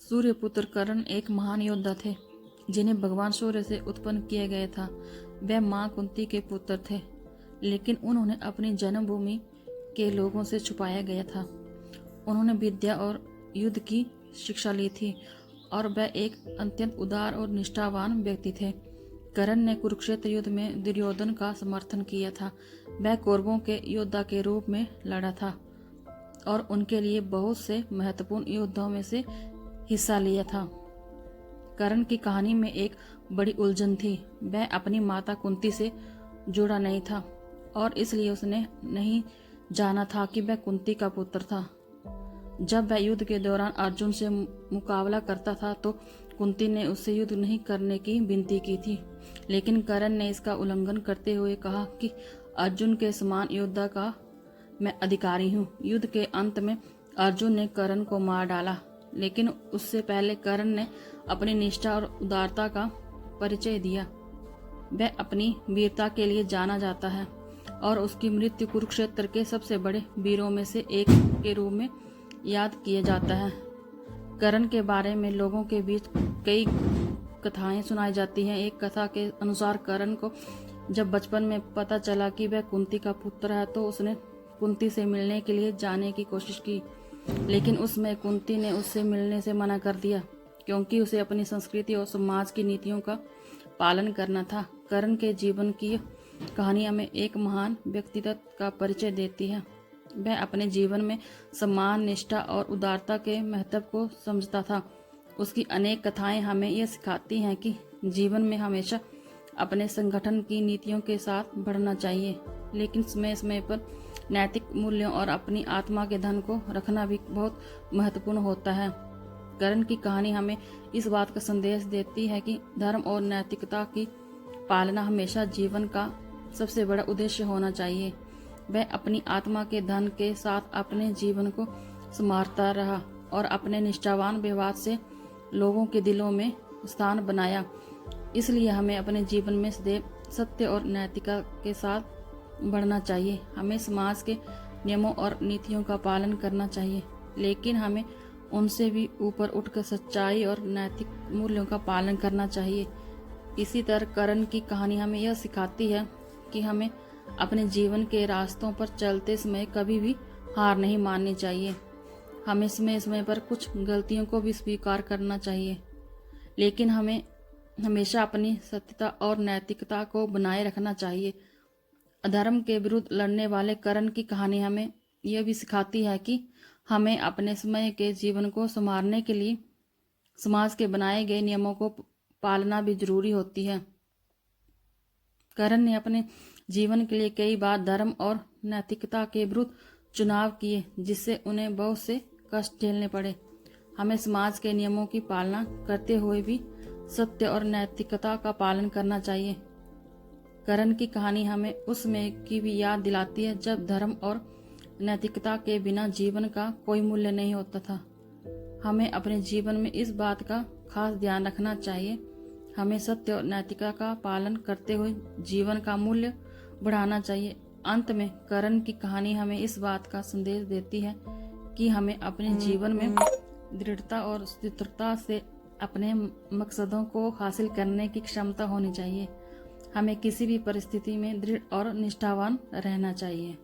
सूर्यपुत्र कर्ण एक महान योद्धा थे जिन्हें भगवान सूर्य से उत्पन्न किया गया था। वह मां कुंती के पुत्र थे, लेकिन उन्होंने अपनी जन्मभूमि के लोगों से छुपाया गया था। उन्होंने विद्या और युद्ध की शिक्षा ली थी और वह एक अत्यंत उदार और निष्ठावान व्यक्ति थे। कर्ण ने कुरुक्षेत्र युद्ध में दुर्योधन का समर्थन किया था। वह कौरवों के योद्धा के रूप में लड़ा था और उनके लिए बहुत से महत्वपूर्ण युद्धों में से हिस्सा लिया था। कर्ण की कहानी में एक बड़ी उलझन थी। वह अपनी माता कुंती से जुड़ा नहीं था और इसलिए उसने नहीं जाना था कि वह कुंती का पुत्र था। जब वह युद्ध के दौरान अर्जुन से मुकाबला करता था तो कुंती ने उससे युद्ध नहीं करने की विनती की थी, लेकिन कर्ण ने इसका उल्लंघन करते हुए कहा कि अर्जुन के समान योद्धा का मैं अधिकारी हूँ। युद्ध के अंत में अर्जुन ने कर्ण को मार डाला, लेकिन उससे पहले कर्ण ने अपनी निष्ठा और उदारता का परिचय दिया। वह अपनी वीरता के लिए जाना जाता है और उसकी मृत्यु कुरुक्षेत्र के सबसे बड़े वीरों में से एक के रूप में याद किया जाता है। कर्ण के बारे में लोगों के बीच कई कथाएं सुनाई जाती हैं। एक कथा के अनुसार कर्ण को जब बचपन में पता चला कि वह कुंती का पुत्र है तो उसने कुंती से मिलने के लिए जाने की कोशिश की, लेकिन उसमें कुंती ने उससे मिलने से मना कर दिया क्योंकि उसे अपनी संस्कृति और समाज की नीतियों का पालन करना था। कर्ण के जीवन की कहानी हमें एक महान व्यक्तित्व का परिचय देती है। वह अपने जीवन में सम्मान, निष्ठा और उदारता के महत्व को समझता था। उसकी अनेक कथाएं हमें यह सिखाती हैं कि जीवन में हमेशा अपने संगठन की नीतियों के साथ बढ़ना चाहिए, लेकिन समय समय पर नैतिक मूल्यों और अपनी आत्मा के धन को रखना भी बहुत महत्वपूर्ण होता है। कर्ण की कहानी हमें इस बात का संदेश देती है कि धर्म और नैतिकता की पालना हमेशा जीवन का सबसे बड़ा उद्देश्य होना चाहिए। वह अपनी आत्मा के धन के साथ अपने जीवन को संवारता रहा और अपने निष्ठावान व्यवहार से लोगों के दिलों में स्थान बनाया। इसलिए हमें अपने जीवन में सदैव सत्य और नैतिकता के साथ बढ़ना चाहिए। हमें समाज के नियमों और नीतियों का पालन करना चाहिए, लेकिन हमें उनसे भी ऊपर उठकर सच्चाई और नैतिक मूल्यों का पालन करना चाहिए। इसी तरह कर्ण की कहानी हमें यह सिखाती है कि हमें अपने जीवन के रास्तों पर चलते समय कभी भी हार नहीं माननी चाहिए। हमें समय समय पर कुछ गलतियों को भी स्वीकार करना चाहिए, लेकिन हमें हमेशा अपनी सत्यता और नैतिकता को बनाए रखना चाहिए। अधर्म के विरुद्ध लड़ने वाले कर्ण की कहानी हमें यह भी सिखाती है कि हमें अपने समय के जीवन को संवारने के लिए समाज के बनाए गए नियमों को पालना भी जरूरी होती है। कर्ण ने अपने जीवन के लिए कई बार धर्म और नैतिकता के विरुद्ध चुनाव किए, जिससे उन्हें बहुत से कष्ट झेलने पड़े। हमें समाज के नियमों की पालना करते हुए भी सत्य और नैतिकता का पालन करना चाहिए। कर्ण की कहानी हमें उस समय की भी याद दिलाती है जब धर्म और नैतिकता के बिना जीवन का कोई मूल्य नहीं होता था। हमें अपने जीवन में इस बात का खास ध्यान रखना चाहिए। हमें सत्य और नैतिकता का पालन करते हुए जीवन का मूल्य बढ़ाना चाहिए। अंत में कर्ण की कहानी हमें इस बात का संदेश देती है कि हमें अपने जीवन में दृढ़ता और स्थिरता से अपने मकसदों को हासिल करने की क्षमता होनी चाहिए। हमें किसी भी परिस्थिति में दृढ़ और निष्ठावान रहना चाहिए।